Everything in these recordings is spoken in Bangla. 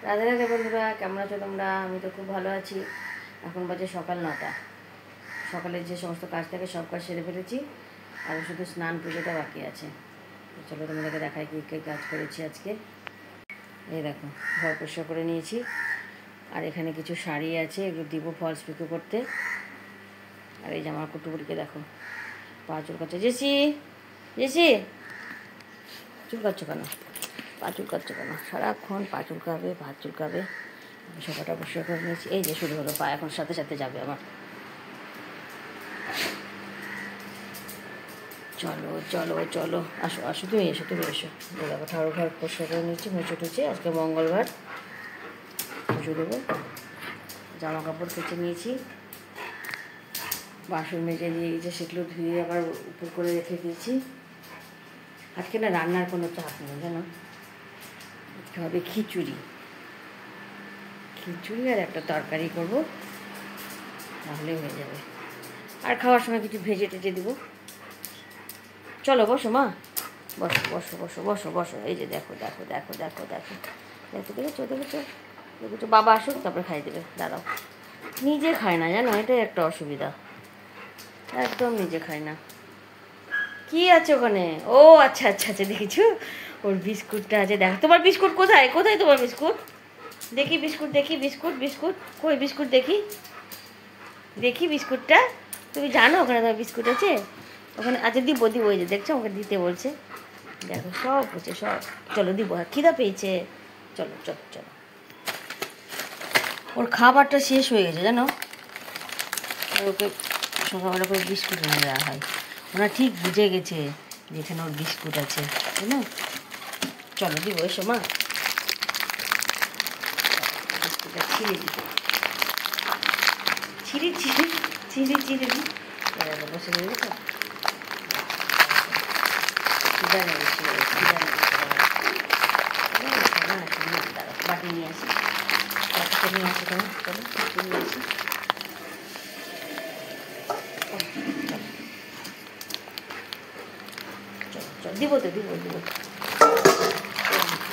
রাধে রাধে বন্ধুরা, কেমন আছো তোমরা? আমি তো খুব ভালো আছি। এখন বাজে সকাল 9টা। সকালের যে সমস্ত কাজ থাকে সব কাজ সেরে ফেলেছি, আর শুধু স্নান পুজোটা বাকি আছে। চলো তোমাদেরকে দেখাই কী কী কাজ করেছি আজকে। এই দেখো, ঘর পরিষ্কার করে নিয়েছি, আর এখানে কিছু শাড়ি আছে, এগুলো দিব ফলস পিকো করতে। আর এই যে আমার কুটুকুটিকে দেখো, পা চুলকাচ্ছে। জেসি জেসি, চুলকাচ্ছ কেন? পা চুলকাচ্ছ কেন? সারাক্ষণ পা চুলকাবে, পা চুলকাবে। সকালটা পরিষ্কার করে নিয়েছি। এই যে শুরু হলো, পা এখন সাথে সাথে যাবে আমার। চলো চলো চলো, আসো আসো, তুমি এসো, তুমি এসো। দেখো ঠাকুর ঘর পরিষ্কার করে নিয়েছি, মুছে টুছে। আজকে মঙ্গলবার, পুজো দেবো। জামা কাপড় কেচে নিয়েছি, বাসন মেজে দিয়ে গেছে, সেগুলো ধুয়ে আবার উপর করে রেখে দিয়েছি। আজকে না রান্নার কোনো চাপ নেই, জানো। আজকে হবে খিচুড়ি, খিচুড়ি আর একটা তরকারি করবো, তাহলে হয়ে যাবে। আর খাওয়ার সময় কিছু ভেজে টেজে দেবো। চলো বসো মা, বসো বসো বসো বসো বসো। এই যে দেখো দেখো দেখো দেখো দেখো দেখো, দেখেছো দেখেছো দেখেছো? বাবা আসুক তারপরে খাই দেবে। দাঁড়াও, নিজে খায় না জানো, এটাই একটা অসুবিধা। একদম নিজে খায় না। কি আছে ওখানে? ও আচ্ছা আচ্ছা আচ্ছা, দেখেছো ওর বিস্কুটটা আছে। দেখো তোমার বিস্কুট কোথায়? কোথায় তোমার বিস্কুট? দেখি বিস্কুট, দেখি বিস্কুট, বিস্কুট কই? বিস্কুট দেখি, দেখি বিস্কুটটা। তুমি জানো ওখানে তোমার বিস্কুট আছে? ওখানে আচ্ছা, দিব দিব, ওই যে দেখছো আমাকে দিতে বলছে। দেখো সব হচ্ছে সব। চলো দিব, খিদা পেয়েছে। চলো চলো চলো। ওর খাবারটা শেষ হয়ে গেছে জানো, ওকে সকালবেলা করে বিস্কুট এনে দেওয়া হয়। ওরা ঠিক বুঝে গেছে যেখানে ওর বিস্কুট আছে, তাই না? চলো দিব, এসো মা। বিস্কুটটা ছিঁড়ে দিই, ছিঁড়ি ছিঁড়ি ছিঁড়ি ছিঁড়ে দিই। বসে রইল তো, খিদা লেগেছে, খিদা লেগেছে। দাঁড়াও, বাটি নিয়ে আসি, বাটিটা নিয়ে আসি। তোমার চলো নিয়ে আসি। চল দিব তো, দিব দিব।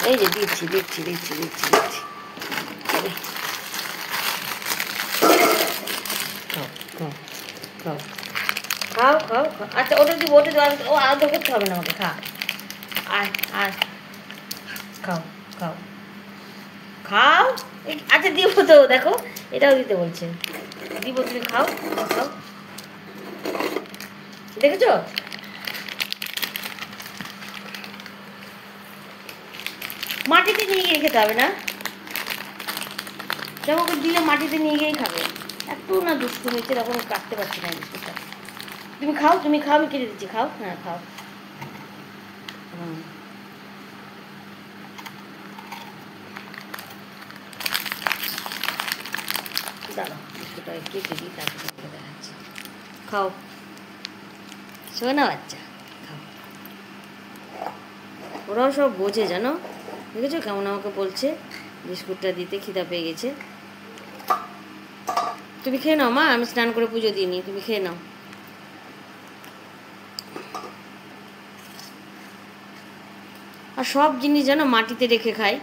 এই যে দিচ্ছি দিচ্ছি দিচ্ছি দিচ্ছি দিচ্ছি। খাও খাও খাও খাও খাও খাও। আচ্ছা ওটা দিব, ওটা দিব। ও আদর করতে হবে না আমাকে। খা, আয় আয়, খাও খাও খাও। আচ্ছা দিব তো, দেখো এটাও দিতে বলছে, দিব। তুমি খাও খাও, দেখেছো? মাটিতে নিয়ে গিয়ে খেতে হবে না, ওকে দিলে মাটিতে নিয়ে গিয়েই খাবে। একটু না দুষ্টু হয়েছে, তখন কাটতে পারছি না বিস্কুটটা। তুমি খাও, তুমি খাও, আমি কেটে দিচ্ছি। খাও, হ্যাঁ খাও। হুম, দাঁড়াও বিস্কুটটা কেটে দিই, তারপরে দেখাচ্ছি। খাও, শোনা বাচ্চা, খাও। ওরাও সব বোঝে জানো, দেখেছো কেমন আমাকে বলছে বিস্কুটটা দিতে, খিদা পেয়ে গেছে। তুমি খেয়ে নাও মা, আমি স্নান করে পুজো দিইনি, তুমি খেয়ে নাও। আর সব জিনিস যেন মাটিতে রেখে খাই,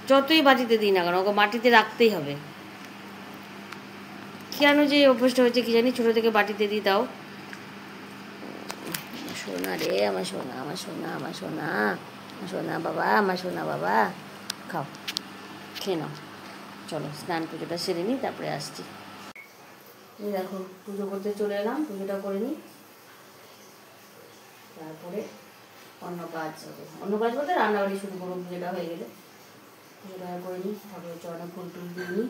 যতই বাটিতে দিই না কেন ওকে মাটিতে রাখতেই হবে। কেন যে অভ্যাসটা হয়েছে কি জানি, ছোটো থেকে বাটিতে দিই। তাও সোনা রে, আমার সোনা, আমার সোনা, আমার সোনা, আমার সোনা বাবা, আমার সোনা বাবা। খাও, খেয়ে নাও। চলো স্নান পুজোটা সেরে নিই, তারপরে আসছি। এই দেখো পুজো করতে চলে এলাম, পুজোটা করে নিই, তারপরে অন্য কাজ হবে। অন্য কাজ বলতে রান্নাবাড়ি শুরু করবো, পুজোটা হয়ে গেলে। পুজোটা করে নিই, তারপরে চরণে ফুল টুল দিয়ে নিই।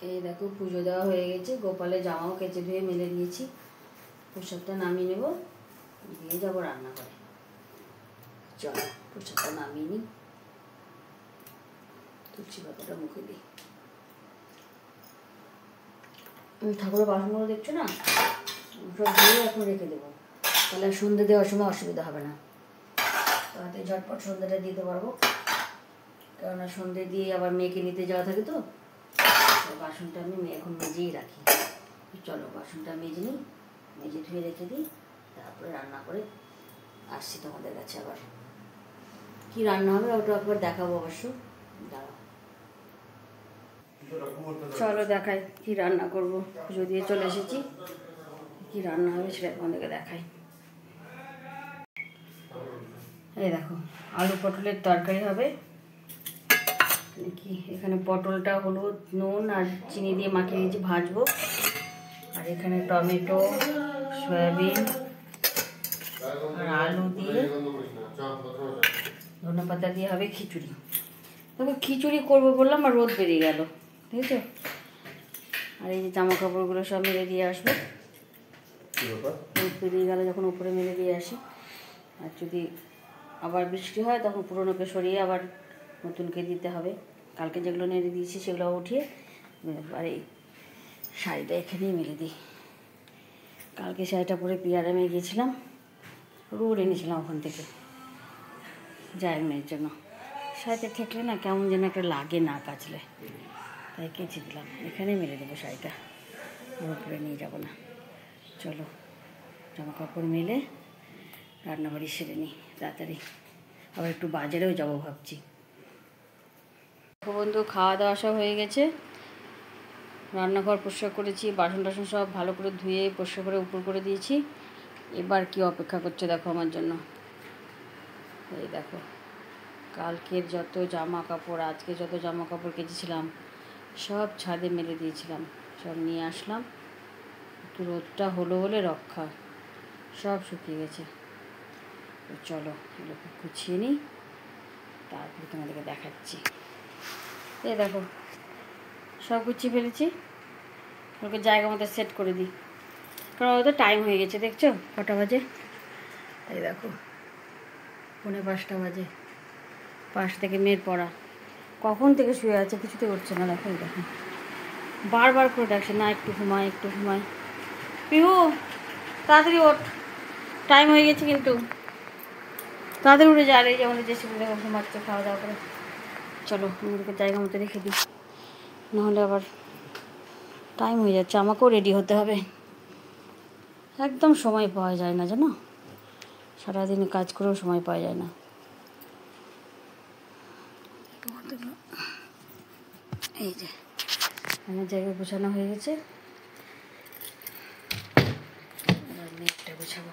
এই দেখো পুজো দেওয়া হয়ে গেছে, গোপালের জামাও কেচে ধুয়ে মেলে দিয়েছি। প্রসাদটা নামিয়ে নেব, দিয়ে যাবো রান্না করে। চলো প্রসাদটা নামিয়ে নিই, তুলসী পাতাটা মুখে দিই। ঠাকুরের বাসনগুলো দেখছো না, সব ধুয়ে এখন রেখে দেবো, তাহলে সন্ধ্যে দেওয়ার সময় অসুবিধা হবে না, তাতে ঝটপট সন্ধ্যাটা দিতে পারবো। কেননা সন্ধ্যে দিয়ে আবার মেয়েকে নিতে যাওয়া থাকে, তো বাসনটা আমি এখন মেজেই রাখি। চলো বাসনটা মেজে নিই, মেজে ধুয়ে রেখে দিই, তারপরে রান্না করে আসছি তোমাদের কাছে। আবার কি রান্না হবে ওটা একবার দেখাবো অবশ্য, দাঁড়াও। চলো দেখাই কি রান্না করব, পুজো দিয়ে চলে এসেছি, কি রান্না হবে সেটা তোমাদেরকে দেখাই। এই দেখো আলু পটলের তরকারি হবে। কি এখানে পটলটা হলুদ নুন আর চিনি দিয়ে মাখিয়ে দিয়েছি, ভাজবো। আর এখানে টমেটো, সয়াবিন আর আলু দিয়ে ধনেপাতা দিয়ে হবে খিচুড়ি। তবে খিচুড়ি করবো বললাম আর রোদ বেরিয়ে গেল, বুঝেছো। আর এই যে জামা কাপড়গুলো সব মেলে দিয়ে আসবো, রোদ বেরিয়ে গেলে যখন উপরে মেলে দিয়ে আসি। আর যদি আবার বৃষ্টি হয় তখন পুরোনোকে সরিয়ে আবার নতুনকে দিতে হবে। কালকে যেগুলো নেড়ে দিয়েছি সেগুলো উঠিয়ে আর এই শাড়িটা এখানেই মেলে দিই। কালকে শাড়িটা পরে পিয়ারামে গিয়েছিলাম, রোদ এনেছিলাম ওখান থেকে জায়ের মেয়ের জন্য। শাড়িটা ঠেকলে না কেমন যেন একটা লাগে না কাচলে, তাই কেচে দিলাম। এখানেই মেলে দেবো শাড়িটা, আর উপরে নিয়ে যাবো না। চলো জামা কাপড় মেলে রান্নাবাড়ি সেরে নিই তাড়াতাড়ি, আবার একটু বাজারেও যাবো ভাবছি। বন্ধু খাওয়া দাওয়া সব হয়ে গেছে, রান্নাঘর পরিষ্কার করেছি, বাসন টাসন সব ভালো করে ধুয়ে পরিষ্কার করে উপর করে দিয়েছি। এবার কি অপেক্ষা করছে দেখো আমার জন্য। এই দেখো কালকের যত জামা কাপড়, আজকে যত জামা কাপড় কেচেছিলাম সব ছাদে মেলে দিয়েছিলাম, সব নিয়ে আসলাম। একটু রোদটা হলো বলে রক্ষা, সব শুকিয়ে গেছে। তো চলো এগুলোকে গুছিয়ে নিই, তারপরে তোমাদেরকে দেখাচ্ছি। এই দেখো সব গুছিয়ে ফেলেছি, ওকে জায়গা মতো সেট করে দিই, কারণ ওদের টাইম হয়ে গেছে। দেখছো কটা বাজে? এই দেখো 4:45 বাজে। 5 থেকে মেয়ের পড়া, কখন থেকে শুয়ে আছে, কিছুতে উঠছে না। দেখো দেখো বারবার করে ডাকছে, না একটু ঘুমায় একটু ঘুমায়। পিহু তাড়াতাড়ি ওঠ, টাইম হয়ে গেছে কিন্তু, তাড়াতাড়ি উঠে যা। আর এই যে আমাদের যে সেগুলো ঘুমাচ্ছে খাওয়া দাওয়া করে। চলো আমাদেরকে জায়গা মতো রেখে দিই, নাহলে আবার টাইম হয়ে যাচ্ছে, আমাকেও রেডি হতে হবে। একদম সময় পাওয়া যায় না জানো, সারাদিন কাজ করেও সময় পাওয়া যায় না। এই যে আমার জায়গা গোছানো হয়ে গেছে, এবার নেটটা গোছাবো।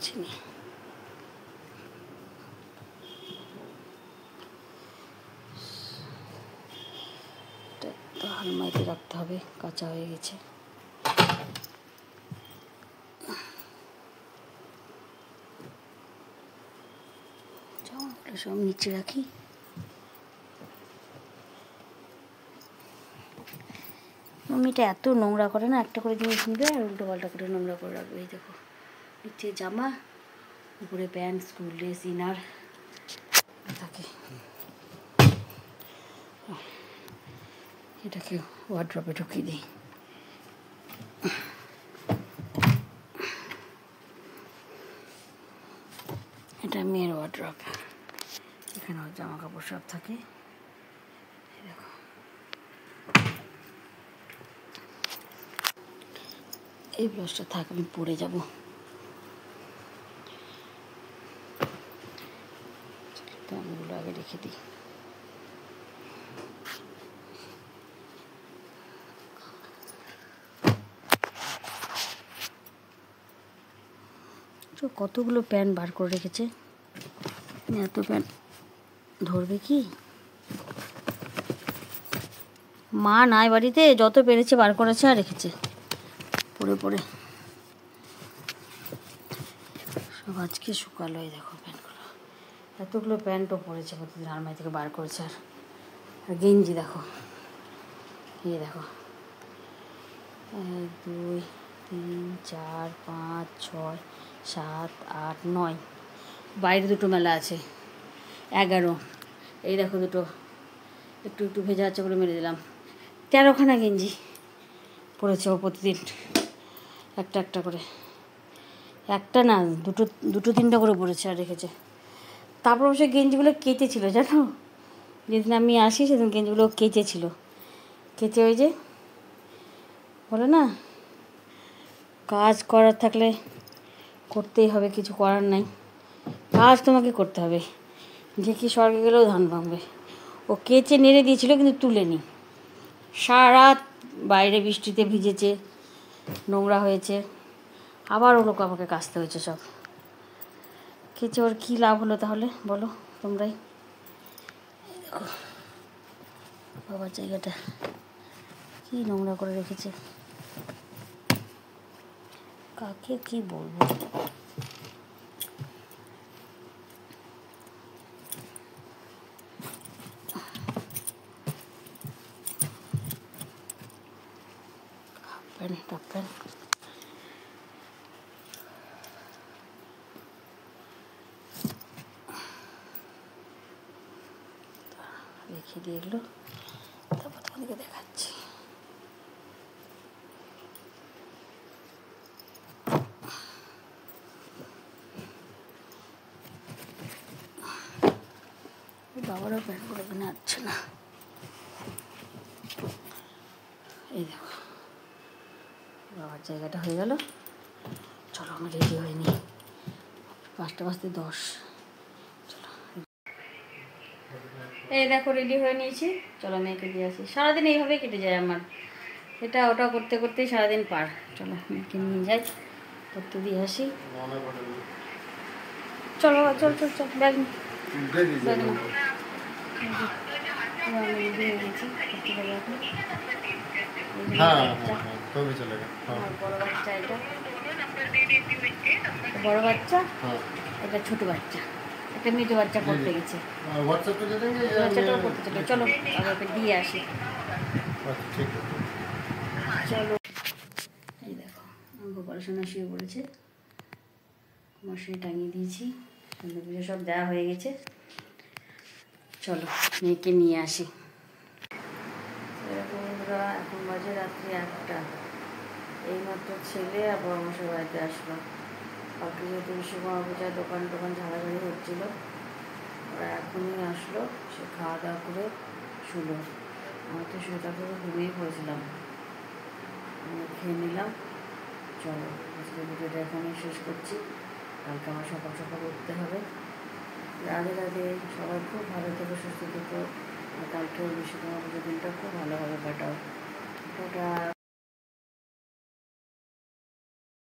চিনি তো আলমারিতে রাখতে হবে, কাঁচা হয়ে গেছে। জামাগুলো সব নিচে রাখি। মম্মিটা এত নোংরা করে না, একটা করে জিনিস নিবে আর উল্টো পাল্টা করে নোংরা করে রাখবে। এই দেখো নিচে জামা, উপরে প্যান্ট, স্কুল ড্রেস, ইনার থাকে। এটাকে ওয়ার্ড্রপে ঢুকিয়ে দিই। এটা মেয়ের ওয়ার্ড্রপ, এখানে জামা কাপড় সব থাকে। দেখো এই ব্লাউজটা থাক, আমি পরে যাব। তো আমিগুলো আগে রেখে দিই। তো কতগুলো প্যান্ট বার করে রেখেছে, এত প্যান্ট ধরবে কি? মা নাই বাড়িতে, যত পেরেছে বার করেছে আর রেখেছে পরে পরে সব। আজকে শুকালো, এই দেখো প্যান্টগুলো এতগুলো প্যান্টও পরেছে, প্রতিদিন আলমারি থেকে বার করেছে। আর গেঞ্জি দেখো, এই দেখো 1 2 3 4 5 6 7 8 9, বাইরে দুটো মেলা আছে 11। এই দেখো দুটো একটু একটু ভেজা আছে বলে মেরে দিলাম। 13খানা গেঞ্জি পরেছে ও প্রতিদিন, একটা একটা করে, একটা না দুটো দুটো তিনটা করে পরেছে আর রেখেছে। তারপর অবশ্য গেঞ্জিগুলো কেচেছিল জানো, যেদিন আমি আসি সেদিন গেঞ্জিগুলো কেচেছিল। কেচে ওই যে বলে না, কাজ করার থাকলে করতেই হবে, কিছু করার নাই, কাজ তোমাকে করতে হবে। ঢেকি স্বর্গে গেলেও ধান ভাঙবে। ও কেচে নেড়ে দিয়েছিল কিন্তু তুলেনি, সারা রাত বাইরে বৃষ্টিতে ভিজেছে, নোংরা হয়েছে, আবার ওগুলোকে আমাকে কাচতে হয়েছে সব। কেচে ওর কী লাভ হলো তাহলে বলো তোমরাই। দেখো বাবার জায়গাটা কী নোংরা করে রেখেছে, কাকে কি বলবো। হাফ প্যান্ট রেখে দিয়ে এগুলো, তারপর তোমাদেরকে দেখাচ্ছি। বাবারও প্যান্টগুলো এখানে আসছে না। এই দেখো বাবার জায়গাটা হয়ে গেল। চলো আমি রেডি হয়ে নিই, 5টা বাজতে 10। চলো এই দেখো রেডি হয়ে নিয়েছি, চলো মেয়েকে দিয়ে আসি। সারাদিন এইভাবেই কেটে যায় আমার, এটা ওটা করতে করতেই সারাদিন পার। চলো মেয়েকে নিয়ে যাই, করতে দিয়ে আসি। চলো চল চল চল, ব্যাগ ব্যাগ না, আমি রেডি হয়ে গেছি, করতে যাবো এখন। বড় বাচ্চা, এটা বড় বাচ্চা, এটা ছোট বাচ্চা, একটা মেজো বাচ্চা পড়তে গেছে, বাচ্চাটাও পড়তে চলে। চলো ওকে দিয়ে আসি। চলো এই দেখো গোপাল সোনা শুয়ে পড়েছে, মশারি টাঙিয়ে দিয়েছি, সন্ধ্যে পুজো সব দেওয়া হয়ে গেছে। চলো মেয়েকে নিয়ে আসি। এরকম এখন বাজে রাত্রি 1টা। এইমাত্র ছেলে আর বড়মশাই বাড়িতে আসলো। কালকে যেহেতু বিশ্বকর্মা পূজার দোকান টোকান ঝাড়াঝাড়ি হচ্ছিল, ওরা এখনই আসলো, সে খাওয়া দাওয়া করে শুলো। আমি তো শুয়ে করে ঘুমিয়ে পড়েছিলাম, আমি খেয়ে নিলাম। চলো আজকে ভিডিওটা এখানেই শেষ করছি, কালকে আমার সকাল সকাল উঠতে হবে। রাধে রাধে, সবাই খুব ভালো থেকো, সুস্থ থেকো। আর কালকে বিশ্বকর্মা পুজোর দিনটা খুব ভালোভাবে কাটাও। টাটা।